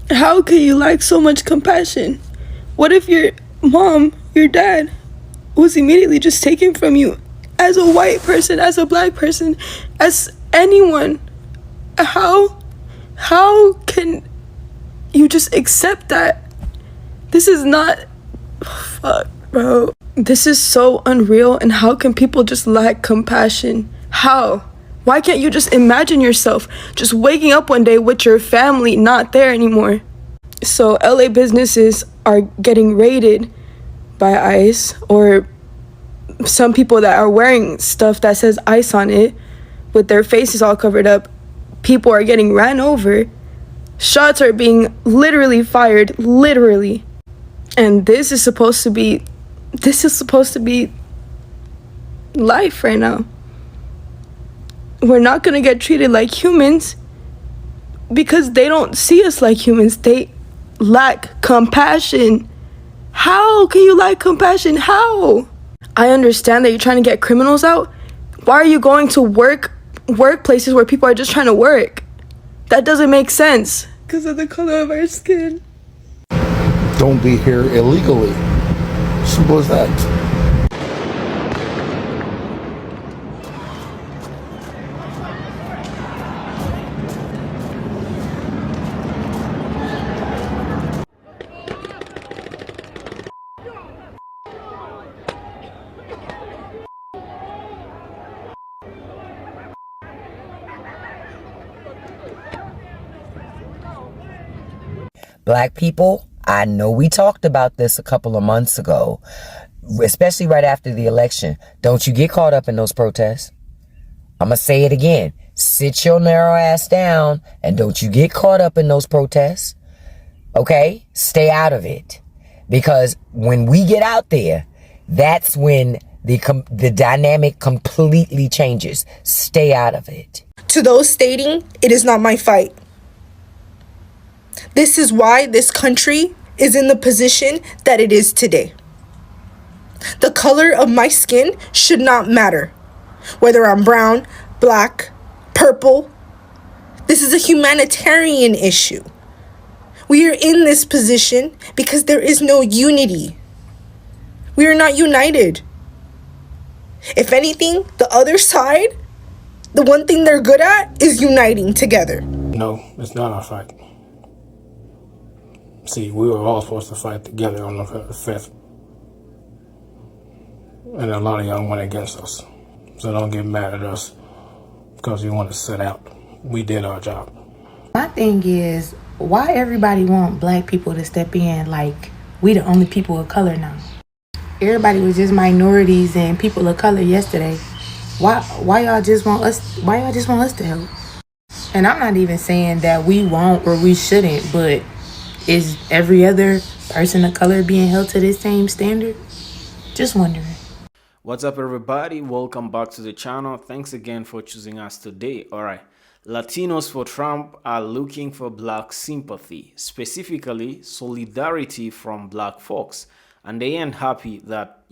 How can you lack so much compassion? What if your mom, your dad, was immediately just taken from you as a white person, as a black person, as anyone? How can you just accept that? This is not, fuck, bro. This is so unreal, and how can people just lack compassion? How? Why can't you just imagine yourself just waking up one day with your family not there anymore? So LA businesses are getting raided by ICE, or some people that are wearing stuff that says ICE on it with their faces all covered up. People are getting ran over. Shots are being literally fired, literally. And this is supposed to be life right now. We're not gonna get treated like humans because they don't see us like humans. They lack compassion. How can you lack compassion? How? I understand that you're trying to get criminals out. Why are you going to workplaces where people are just trying to work? That doesn't make sense. Because of the color of our skin. Don't be here illegally. Simple as that. Black people, I know we talked about this a couple of months ago, especially right after the election. Don't you get caught up in those protests. I'm going to say it again. Sit your narrow ass down and don't you get caught up in those protests. Okay? Stay out of it. Because when we get out there, that's when the dynamic completely changes. Stay out of it. To those stating, it is not my fight. This is why this country is in the position that it is today. The color of my skin should not matter. Whether I'm brown, black, purple. This is a humanitarian issue. We are in this position because there is no unity. We are not united. If anything, the other side, the one thing they're good at is uniting together. No, it's not our fight. See, we were all supposed to fight together on the 5th. And a lot of y'all went against us. So don't get mad at us because you want to sit out. We did our job. My thing is, why everybody want black people to step in like we the only people of color now? Everybody was just minorities and people of color yesterday. Why y'all just want us to help? And I'm not even saying that we won't or we shouldn't, but is every other person of color being held to this same standard? Just wondering. What's up, everybody? Welcome back to the channel. Thanks again for choosing us today. All right. Latinos for Trump are looking for black sympathy, specifically solidarity from black folks. And they ain't happy that,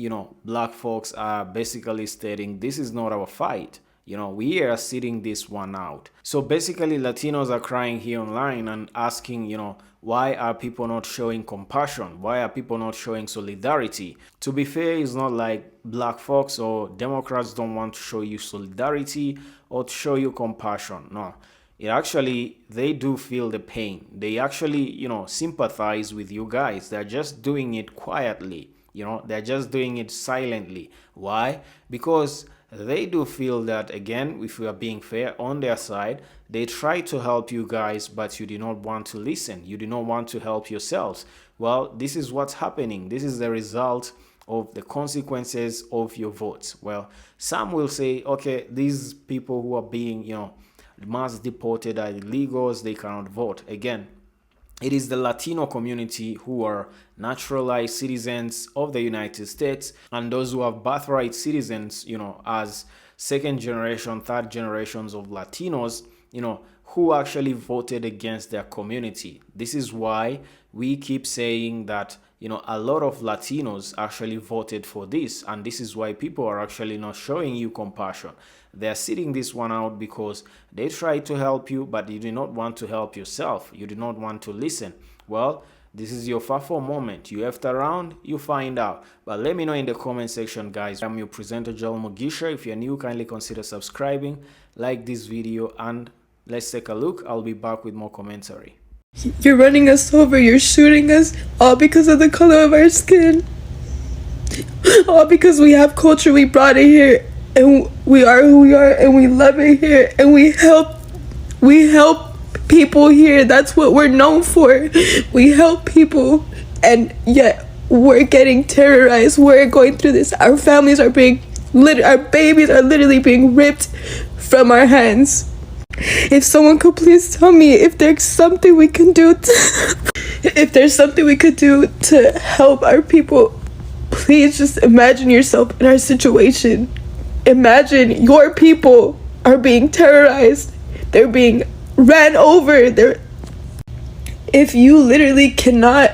black folks are basically stating this is not our fight. We are sitting this one out. So basically, Latinos are crying here online and asking, why are people not showing compassion? Why are people not showing solidarity? To be fair, it's not like black folks or Democrats don't want to show you solidarity or to show you compassion. No, they do feel the pain. They actually, sympathize with you guys. They're just doing it quietly. They're just doing it silently. Why? Because they do feel that, again, if we are being fair, on their side, they try to help you guys, but you do not want to listen. You do not want to help yourselves. Well, this is what's happening. This is the result of the consequences of your votes. Well, some will say, okay, these people who are being, mass deported are illegals, they cannot vote. Again, it is the Latino community who are naturalized citizens of the United States, and those who have birthright citizens, as second generation, third generations of Latinos, who actually voted against their community. This is why we keep saying that, you know, a lot of Latinos actually voted for this, and this is why people are actually not showing you compassion. They're sitting this one out because they try to help you, but you do not want to help yourself. You do not want to listen. Well, this is your FAFO moment. You left around, you find out. But let me know in the comment section, guys. I'm your presenter, Joel Mugisha. If you're new, kindly consider subscribing, like this video, and let's take a look. I'll be back with more commentary. You're running us over, you're shooting us, all because of the color of our skin. All because we have culture, we brought it here, and we are who we are, and we love it here, and we help people here. That's what we're known for. We help people, and yet we're getting terrorized. We're going through this. Our families are being our babies are literally being ripped from our hands. If someone could please tell me if there's something we can do if there's something we could do to help our people. Please just imagine yourself in our situation. Imagine your people are being terrorized. They're being ran over. If you literally cannot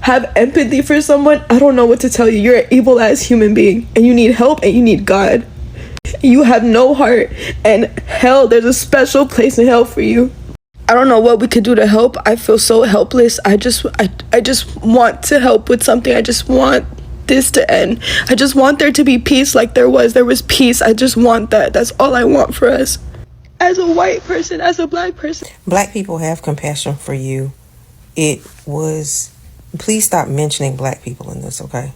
have empathy for someone, I don't know what to tell you. You're an evil ass human being, and you need help, and you need God. You have no heart, and hell, there's a special place in hell for you. I don't know what we could do to help. I feel so helpless. I just want to help with something. I just want this to end. I just want there to be peace like there was peace. I just want that. That's all I want for us. As a white person, as a black person. Black people have compassion for you. Please stop mentioning black people in this, okay?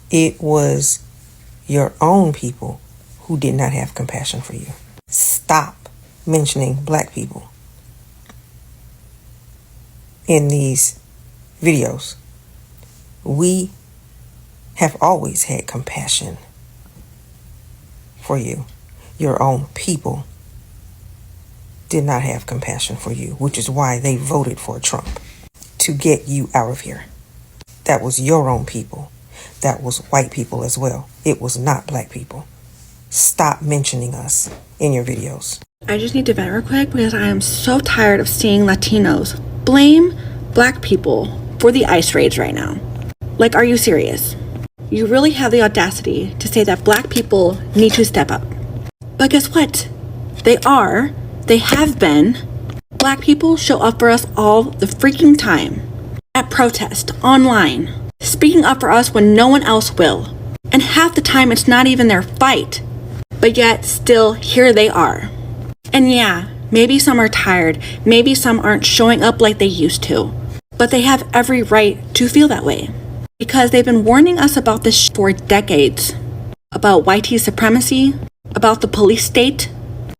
It was your own people who did not have compassion for you. Stop mentioning black people in these videos. We have always had compassion for you. Your own people did not have compassion for you, which is why they voted for Trump, to get you out of here. That was your own people. That was white people as well. It was not black people. Stop mentioning us in your videos. I just need to vent real quick because I am so tired of seeing Latinos blame black people for the ICE raids right now. Like, are you serious? You really have the audacity to say that black people need to step up. But guess what? They have been. Black people show up for us all the freaking time. At protest, online, speaking up for us when no one else will. And half the time it's not even their fight. But yet, still, here they are. And yeah, maybe some are tired, maybe some aren't showing up like they used to. But they have every right to feel that way. Because they've been warning us about this for decades. About white supremacy, about the police state,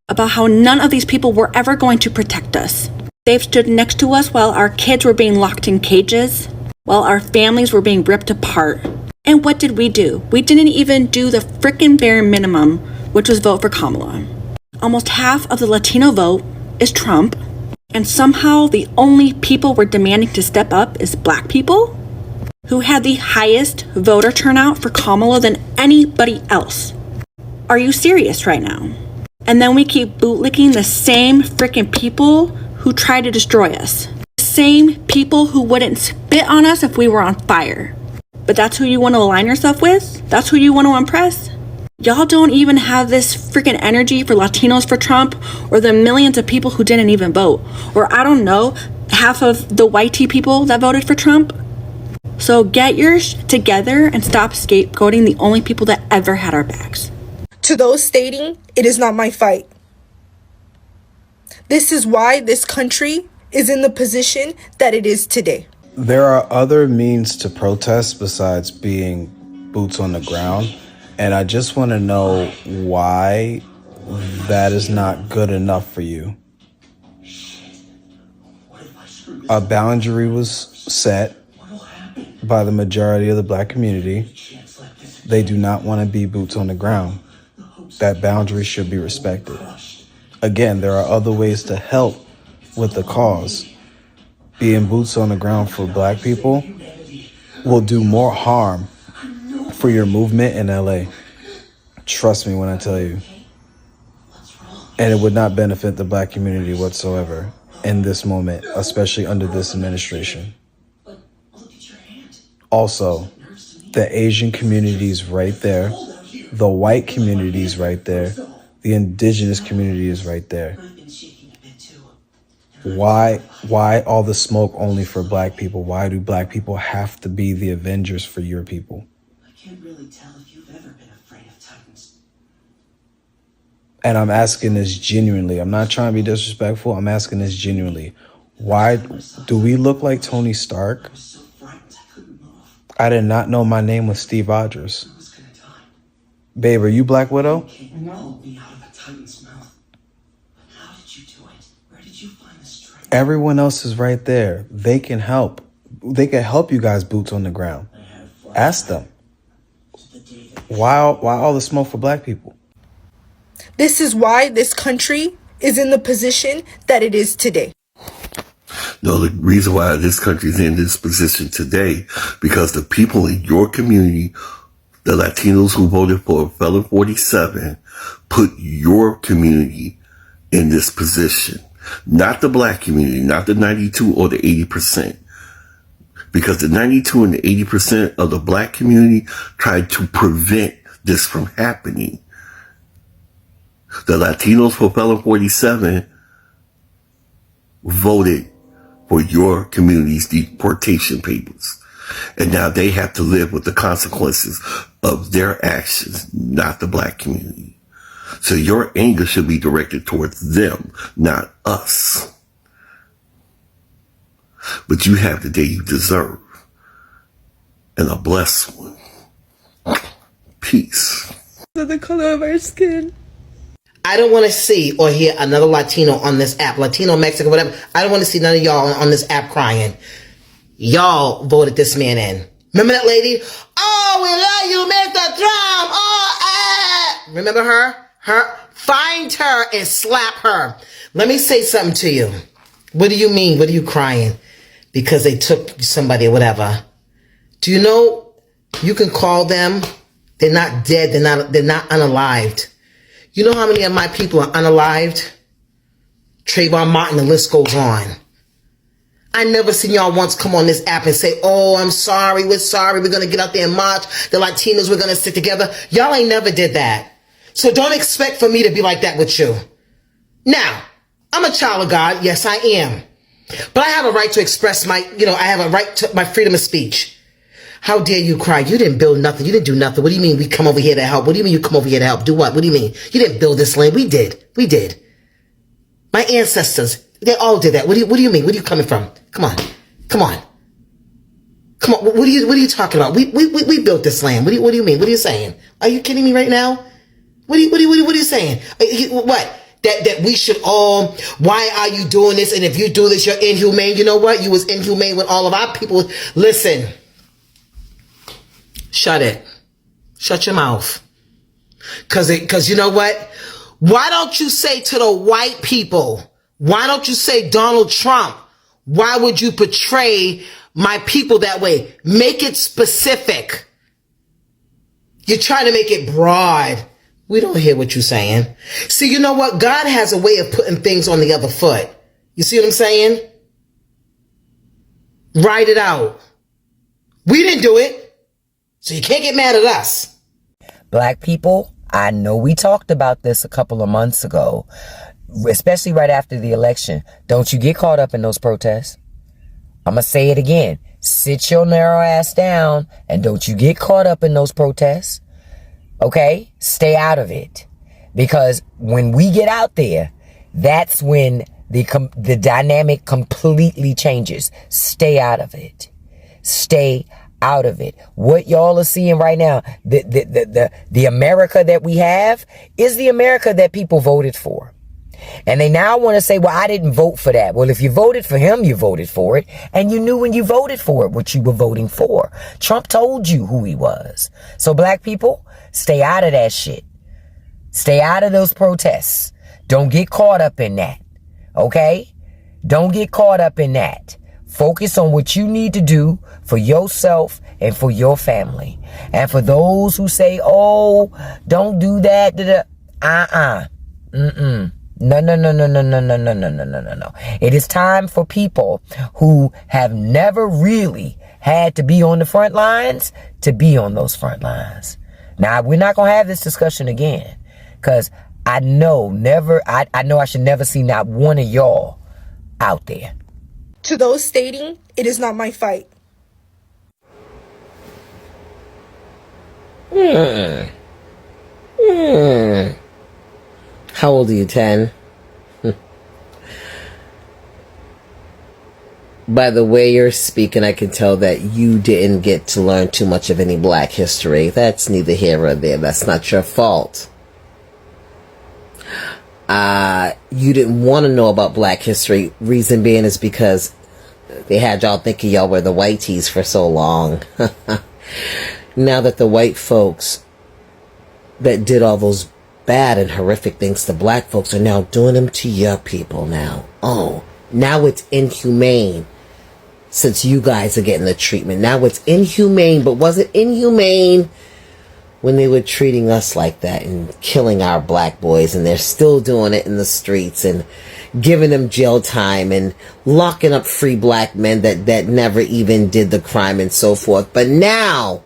about how none of these people were ever going to protect us. They've stood next to us while our kids were being locked in cages, while our families were being ripped apart. And what did we do? We didn't even do the frickin' bare minimum, which was vote for Kamala. Almost half of the Latino vote is Trump, and somehow the only people we're demanding to step up is black people, who had the highest voter turnout for Kamala than anybody else. Are you serious right now? And then we keep bootlicking the same frickin' people who try to destroy us. The same people who wouldn't spit on us if we were on fire. But that's who you want to align yourself with? That's who you want to impress? Y'all don't even have this freaking energy for Latinos for Trump, or the millions of people who didn't even vote, or I don't know, half of the white people that voted for Trump. So get yours together and stop scapegoating the only people that ever had our backs. To those stating, it is not my fight. This is why this country is in the position that it is today. There are other means to protest besides being boots on the ground, and I just want to know why that is not good enough for you. A boundary was set by the majority of the black community. They do not want to be boots on the ground. That boundary should be respected. Again, there are other ways to help with the cause. Being boots on the ground for black people will do more harm for your movement in LA. Trust me when I tell you. And it would not benefit the black community whatsoever in this moment, especially under this administration. Also, the Asian community is right there. The white community is right there. The indigenous community is right there. Why all the smoke only for black people? Why do black people have to be the avengers for your people? I can't really tell if you've ever been afraid of Titans. And I'm asking this genuinely. I'm not trying to be disrespectful. I'm asking this genuinely. Why do we look like Tony Stark? I did not know my name was Steve Rogers. Babe, are you Black Widow? No. How did you do it? Where did you find the strength? Everyone else is right there. They can help. They can help you guys boots on the ground. Ask them. Why all the smoke for black people? This is why this country is in the position that it is today. No, the reason why this country is in this position today, because the people in your community, the Latinos who voted for Felon 47, put your community in this position. Not the black community, not the 92 or the 80%. Because the 92 and the 80% of the black community tried to prevent this from happening. The Latinos for Felon 47 voted for your community's deportation papers. And now they have to live with the consequences of their actions, not the black community. So your anger should be directed towards them, not us. But you have the day you deserve. And a blessed one. Peace. The color of our skin. I don't want to see or hear another Latino on this app, Latino, Mexico, whatever. I don't want to see none of y'all on this app crying. Y'all voted this man in. Remember that lady? Oh, we love you, Mr. Trump. Oh, remember her? Find her and slap her. Let me say something to you. What do you mean? What are you crying? Because they took somebody or whatever. Do you know you can call them? They're not dead. They're not unalived. You know how many of my people are unalived? Trayvon Martin, the list goes on. I never seen y'all once come on this app and say, oh, I'm sorry, we're sorry, we're going to get out there and march, the Latinos, we're going to stick together. Y'all ain't never did that. So don't expect for me to be like that with you. Now, I'm a child of God. Yes, I am. But I have a right to express I have a right to my freedom of speech. How dare you cry? You didn't build nothing. You didn't do nothing. What do you mean we come over here to help? What do you mean you come over here to help? Do what? What do you mean? You didn't build this land. We did. We did. My ancestors, they all did that. What do you mean? Where are you coming from? Come on. What are you talking about? We built this land. What do you mean? What are you saying? Are you kidding me right now? What are you saying? What? That we should all, why are you doing this? And if you do this, you're inhumane. You know what? You was inhumane with all of our people. Listen. Shut it. Shut your mouth. Cause you know what? Why don't you say to the white people, why don't you say Donald Trump? Why would you portray my people that way? Make it specific. You're trying to make it broad. We don't hear what you're saying. See, you know what? God has a way of putting things on the other foot. You see what I'm saying? Write it out. We didn't do it. So you can't get mad at us. Black people, I know we talked about this a couple of months ago, especially right after the election. Don't you get caught up in those protests. I'm going to say it again. Sit your narrow ass down and don't you get caught up in those protests. Okay? Stay out of it. Because when we get out there, that's when the dynamic completely changes. Stay out of it. Stay out of it. What y'all are seeing right now, the America that we have is the America that people voted for. And they now want to say, well, I didn't vote for that. Well, if you voted for him, you voted for it. And you knew when you voted for it what you were voting for. Trump told you who he was. So black people, stay out of that shit. Stay out of those protests. Don't get caught up in that. Okay? Don't get caught up in that. Focus on what you need to do for yourself and for your family. And for those who say, oh, don't do that. No, no, no, no, no, no, no, no, no, no, no, no, no. It is time for people who have never really had to be on the front lines to be on those front lines. Now, we're not going to have this discussion again because I know I should never see not one of y'all out there. To those stating, it is not my fight. How old are you, 10? By the way you're speaking, I can tell that you didn't get to learn too much of any black history. That's neither here or there. That's not your fault. You didn't want to know about black history. Reason being is because they had y'all thinking y'all were the whiteys for so long. Now that the white folks that did all those bad and horrific things to black folks are now doing them to your people now. Oh, now it's inhumane since you guys are getting the treatment. Now it's inhumane, but was it inhumane when they were treating us like that and killing our black boys, and they're still doing it in the streets and giving them jail time and locking up free black men that never even did the crime and so forth. But now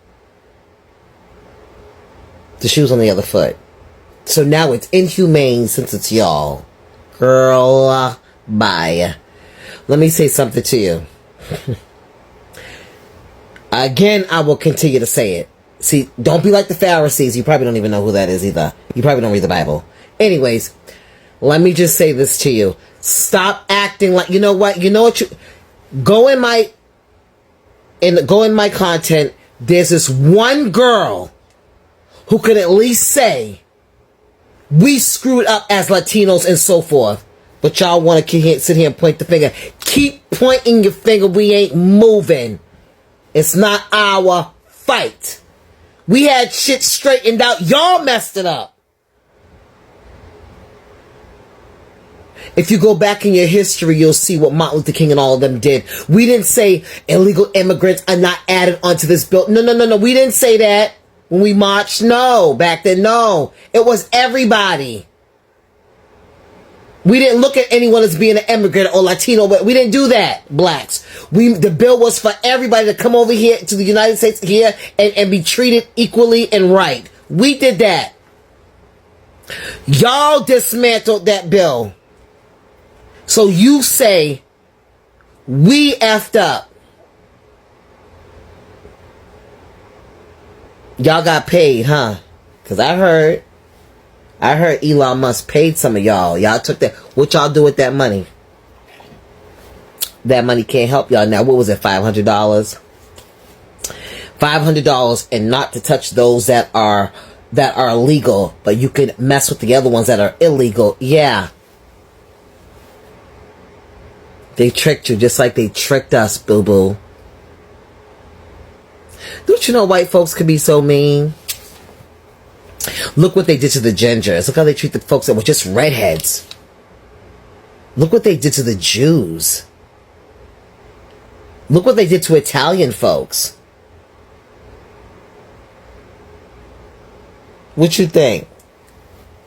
the shoe's on the other foot. So now it's inhumane since it's y'all. Girl, bye. Let me say something to you. Again, I will continue to say it. See, don't be like the Pharisees. You probably don't even know who that is either. You probably don't read the Bible. Anyways, let me just say this to you. Stop acting like, you know what? Go in my content. There's this one girl who could at least say, we screwed up as Latinos and so forth. But y'all want to sit here and point the finger. Keep pointing your finger. We ain't moving. It's not our fight. We had shit straightened out. Y'all messed it up. If you go back in your history, you'll see what Martin Luther King and all of them did. We didn't say illegal immigrants are not added onto this bill. No. We didn't say that. When we marched, no. Back then, no. It was everybody. We didn't look at anyone as being an immigrant or Latino. We didn't do that, blacks. The bill was for everybody to come over here to the United States here and be treated equally and right. We did that. Y'all dismantled that bill. So you say, we effed up. Y'all got paid, huh? Because I heard Elon Musk paid some of y'all. Y'all took that. What y'all do with that money? That money can't help y'all now. What was it, $500? $500 and not to touch those that are legal, but you can mess with the other ones that are illegal. Yeah. They tricked you just like they tricked us, boo-boo. Don't you know white folks can be so mean? Look what they did to the gingers. Look how they treat the folks that were just redheads. Look what they did to the Jews. Look what they did to Italian folks. What you think?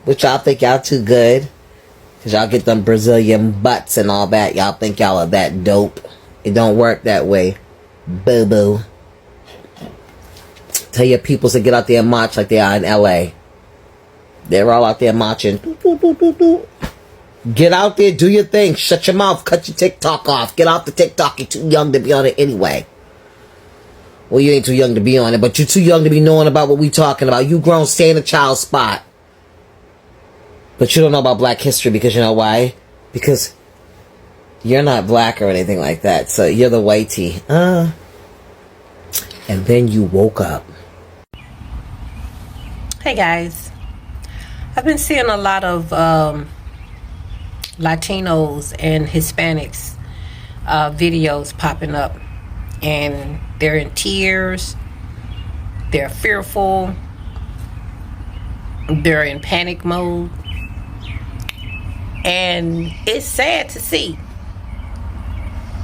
What y'all think y'all too good? Cause y'all get them Brazilian butts and all that. Y'all think y'all are that dope. It don't work that way. Boo-boo. Tell your peoples to get out there and march like they are in LA. They're all out there marching. Get out there, do your thing. Shut your mouth. Cut your TikTok off. Get off the TikTok. You're too young to be on it anyway. Well, you ain't too young to be on it, but you're too young to be knowing about what we talking about. You grown, stay in a child spot. But you don't know about black history because you know why? Because you're not black or anything like that. So you're the whitey. And then you woke up. Hey guys, I've been seeing a lot of Latinos and Hispanics videos popping up, and they're in tears, they're fearful, they're in panic mode, and it's sad to see.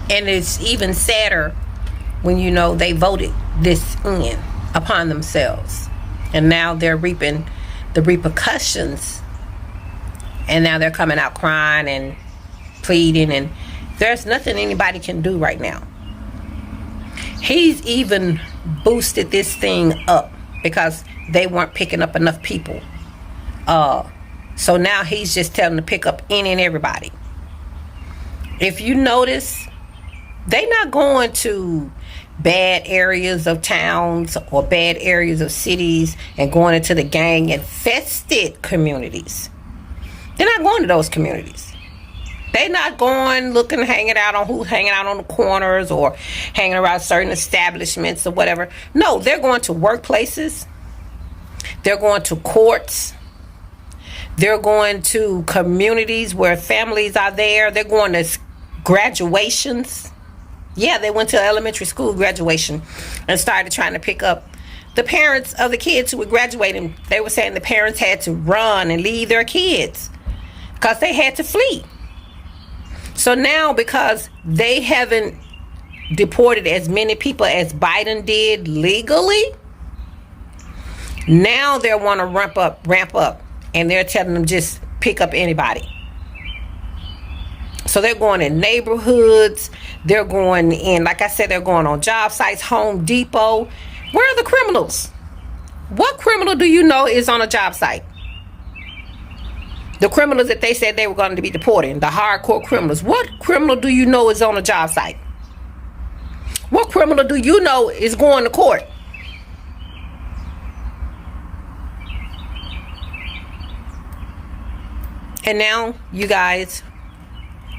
And it's even sadder when you know they voted this in upon themselves. And now they're reaping the repercussions And now they're coming out crying and pleading, and there's nothing anybody can do right now. He's even boosted this thing up because they weren't picking up enough people. So now he's just telling them to pick up any and everybody. If you notice, they're not going to bad areas of towns or bad areas of cities and going into the gang infested communities. They're not going to those communities. They're not going looking, hanging out on the corners or hanging around certain establishments or whatever. No, they're going to workplaces. They're going to courts. They're going to communities where families are there. They're going to graduations. Yeah, they went to elementary school graduation and started trying to pick up the parents of the kids who were graduating. They were saying the parents had to run and leave their kids because they had to flee. So now, because they haven't deported as many people as Biden did legally, now they want to ramp up, and they're telling them just pick up anybody. So they're going in neighborhoods, they're going in, like I said, they're going on job sites, Home Depot. Where are the criminals? What criminal do you know is on a job site? The criminals that they said they were going to be deporting, the hardcore criminals. What criminal do you know is on a job site? What criminal do you know is going to court? And now you guys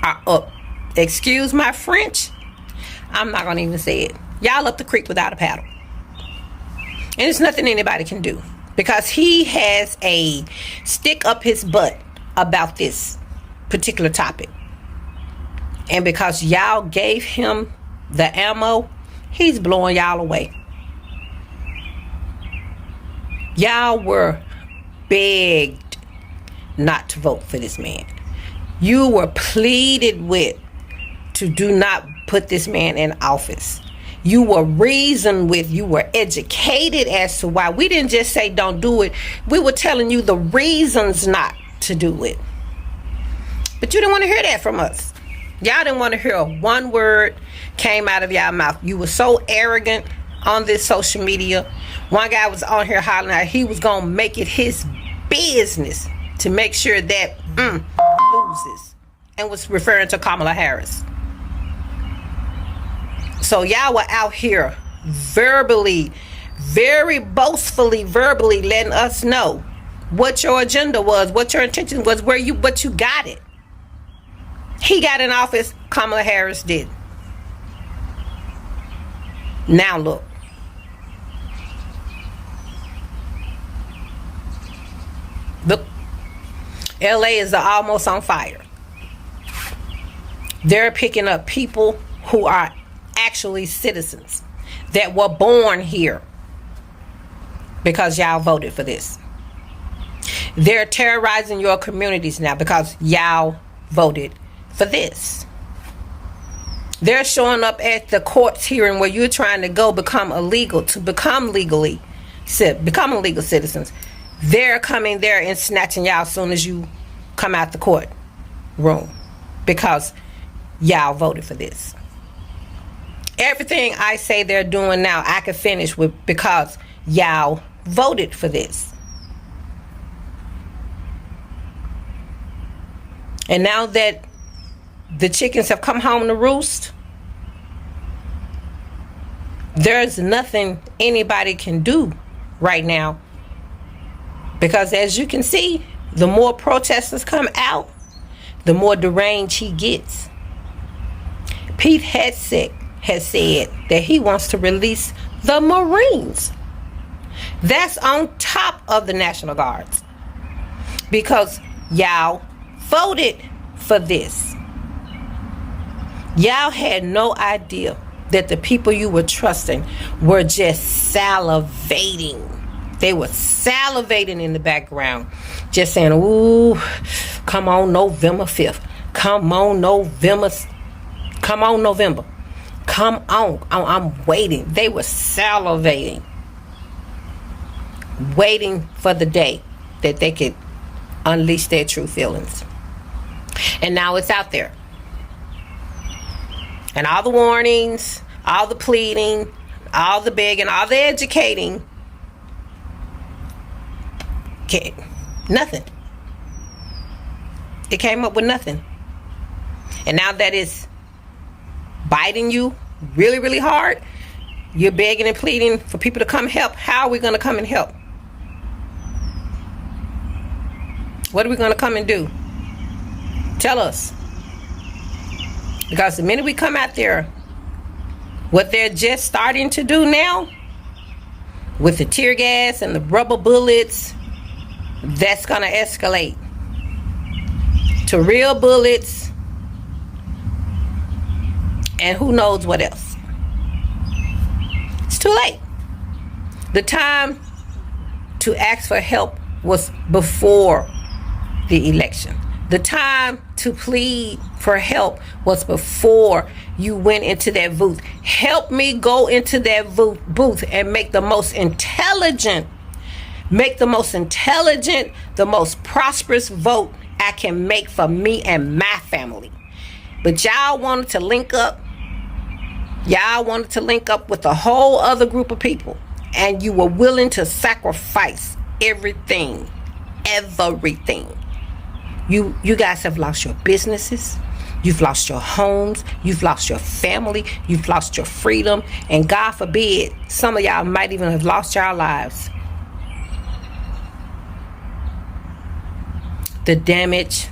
are up. Excuse my French. I'm not going to even say it. Y'all up the creek without a paddle. And it's nothing anybody can do. Because he has a stick up his butt about this particular topic. And because y'all gave him the ammo, he's blowing y'all away. Y'all were begged not to vote for this man. You were pleaded with to do not put this man in office. You were reasoned with, you were educated as to why. We didn't just say don't do it. We were telling you the reasons not to do it. But you didn't want to hear that from us. Y'all didn't want to hear one word came out of y'all mouth. You were so arrogant on this social media. One guy was on here hollering out he was going to make it his business to make sure that loses, and was referring to Kamala Harris. So y'all were out here verbally, very boastfully verbally letting us know what your agenda was, what your intention was, but you got it. He got in office, Kamala Harris did. Now look. Look, LA is almost on fire. They're picking up people who are actually citizens that were born here because y'all voted for this. They're terrorizing your communities now because y'all voted for this. They're showing up at the courts hearing where you're trying to go become legal citizens. They're coming there and snatching y'all as soon as you come out the court room because y'all voted for this. Everything I say they're doing now, I could finish with because y'all voted for this. And now that the chickens have come home to roost, there's nothing anybody can do right now. Because as you can see, the more protesters come out, the more deranged he gets. Pete Hegseth has said that he wants to release the Marines. That's on top of the National Guards. Because y'all voted for this. Y'all had no idea that the people you were trusting were just salivating. They were salivating in the background, just saying, ooh, come on November 5th. Come on November. Come on November. Come on. I'm waiting. They were salivating, waiting for the day that they could unleash their true feelings. And now it's out there. And all the warnings, all the pleading, all the begging, all the educating, nothing. It came up with nothing. And now that it's biting you really, really hard, you're begging and pleading for people to come help. How are we going to come and help? What are we going to come and do? Tell us. Because the minute we come out there, what they're just starting to do now, with the tear gas and the rubber bullets, that's going to escalate to real bullets and who knows what else. It's too late. The time to ask for help was before the election. The time to plead for help was before you went into that booth. Help me go into that booth and make the most intelligent, the most prosperous vote I can make for me and my family. But y'all wanted to link up. Y'all wanted to link up with a whole other group of people. And you were willing to sacrifice everything. You guys have lost your businesses. You've lost your homes. You've lost your family. You've lost your freedom. And God forbid, some of y'all might even have lost your lives. The damage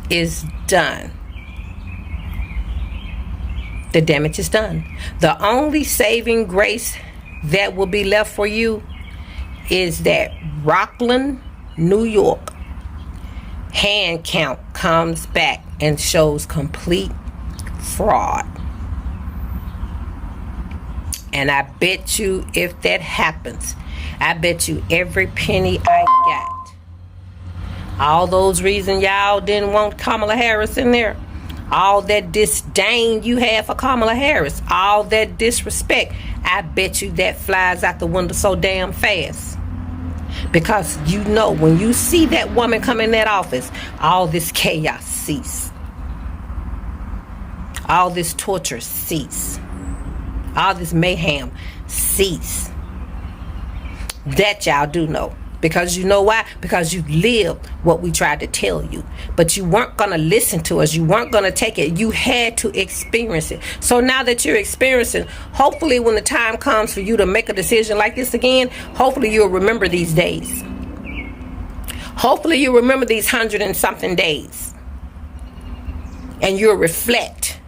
is done. The damage is done. The only saving grace that will be left for you is that Rockland, New York hand count comes back and shows complete fraud. And I bet you if that happens, I bet you every penny I got, all those reasons y'all didn't want Kamala Harris in there, all that disdain you had for Kamala Harris, all that disrespect, I bet you that flies out the window so damn fast. Because you know, when you see that woman come in that office, all this chaos cease. All this torture cease. All this mayhem cease. That y'all do know. Because you know why? Because you lived what we tried to tell you. But you weren't going to listen to us. You weren't going to take it. You had to experience it. So now that you're experiencing, hopefully when the time comes for you to make a decision like this again, hopefully you'll remember these days. Hopefully you'll remember these 100 and something days. And you'll reflect.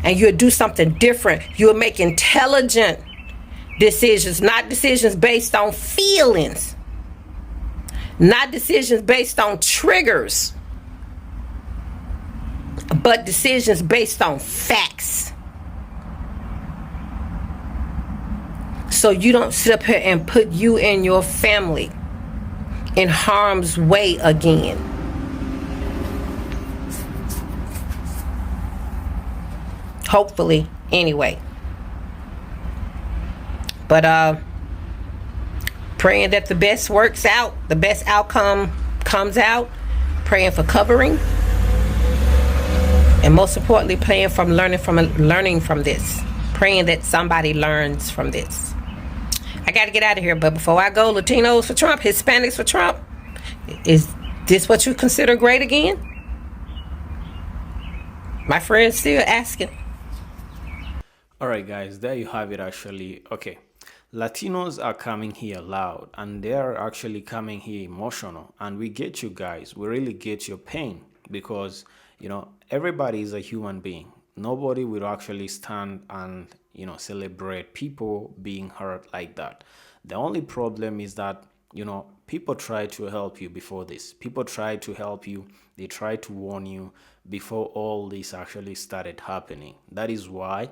And you'll do something different. You'll make intelligent decisions, not decisions based on feelings. Not decisions based on triggers, but decisions based on facts. So you don't sit up here and put you and your family in harm's way again. Hopefully, anyway. But praying that the best works out, the best outcome comes out, praying for covering, and most importantly, praying from learning from this, praying that somebody learns from this. I got to get out of here, but before I go, Latinos for Trump, Hispanics for Trump, is this what you consider great again? My friend's still asking. All right, guys, there you have it. Actually, okay. Latinos are coming here loud, and they are actually coming here emotional, and we get you guys. We really get your pain, because you know everybody is a human being. Nobody will actually stand and celebrate people being hurt like that. The only problem is that people try to help you before this. People try to help you. They try to warn you before all this actually started happening. That is why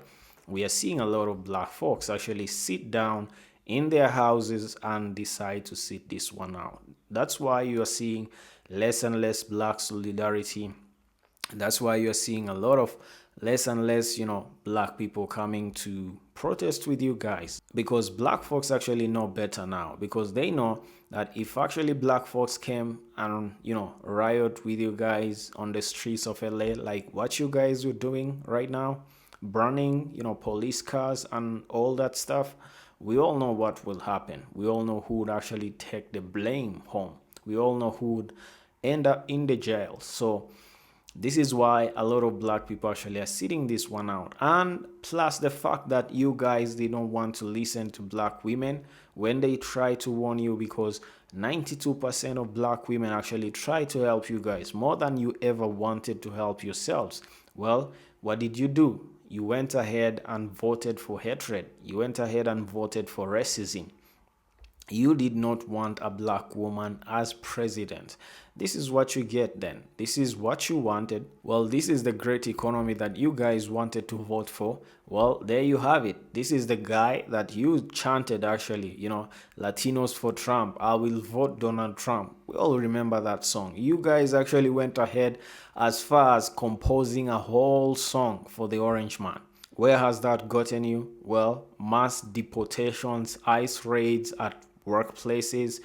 we are seeing a lot of black folks actually sit down in their houses and decide to sit this one out. That's why you are seeing less and less black solidarity. That's why you're seeing a lot of less and less, black people coming to protest with you guys, because black folks actually know better now, because they know that if actually black folks came and, riot with you guys on the streets of LA, like what you guys are doing right now, burning, police cars and all that stuff, we all know what will happen. We all know who would actually take the blame home. We all know who would end up in the jail. So this is why a lot of black people actually are sitting this one out. And plus the fact that you guys didn't want to listen to black women when they try to warn you, because 92% of black women actually try to help you guys more than you ever wanted to help yourselves. Well, what did you do? You went ahead and voted for hatred. You went ahead and voted for racism. You did not want a black woman as president. This is what you get then. This is what you wanted. Well, this is the great economy that you guys wanted to vote for. Well, there you have it. This is the guy that you chanted actually, Latinos for Trump. I will vote Donald Trump. We all remember that song. You guys actually went ahead as far as composing a whole song for the Orange Man. Where has that gotten you? Well, mass deportations, ICE raids at workplaces,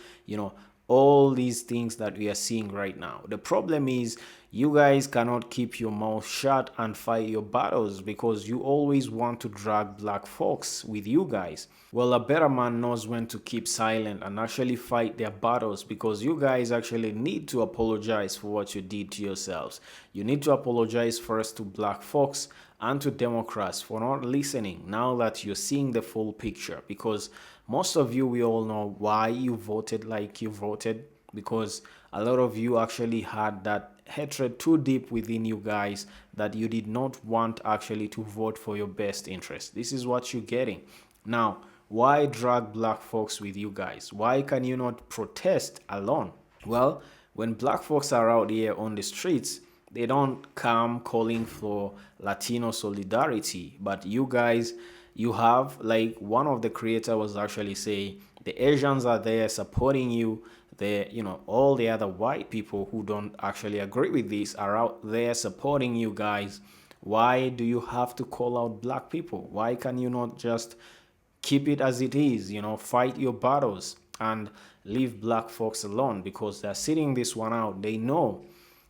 all these things that we are seeing right now. The problem is you guys cannot keep your mouth shut and fight your battles, because you always want to drag black folks with you guys. Well, a better man knows when to keep silent and actually fight their battles, because you guys actually need to apologize for what you did to yourselves. You need to apologize first to black folks and to Democrats for not listening now that you're seeing the full picture, because most of you, we all know why you voted like you voted, because a lot of you actually had that hatred too deep within you guys that you did not want actually to vote for your best interest. This is what you're getting. Now, why drag black folks with you guys? Why can you not protest alone? Well, when black folks are out here on the streets, they don't come calling for Latino solidarity, but you guys, you have, like one of the creators was actually saying, the Asians are there supporting you. All the other white people who don't actually agree with this are out there supporting you guys. Why do you have to call out black people? Why can you not just keep it as it is, fight your battles and leave black folks alone? Because they're sitting this one out. They know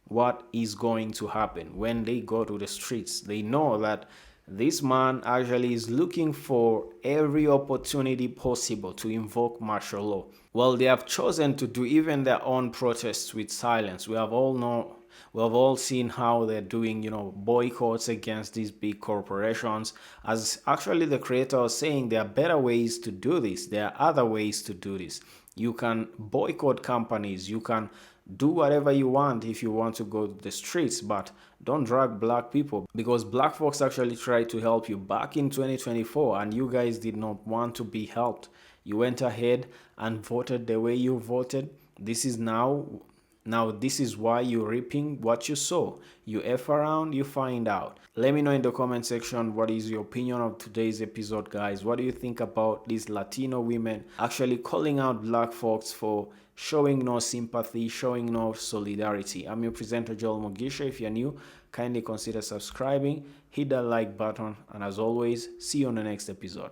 what is going to happen when they go to the streets. They know that this man actually is looking for every opportunity possible to invoke martial law. Well, they have chosen to do even their own protests with silence. We have all seen how they're doing, boycotts against these big corporations. As actually the creator was saying, there are better ways to do this. There are other ways to do this. You can boycott companies. You can do whatever you want if you want to go to the streets, but don't drag black people, because black folks actually tried to help you back in 2024 and you guys did not want to be helped. You went ahead and voted the way you voted. This is now this is why you're reaping what you sow. You F around, you find out. Let me know in the comment section what is your opinion of today's episode, guys. What do you think about these Latino women actually calling out black folks for showing no sympathy, showing no solidarity? I'm your presenter, Joel Mogisha. If you're new, kindly consider subscribing, hit that like button, and as always, see you on the next episode.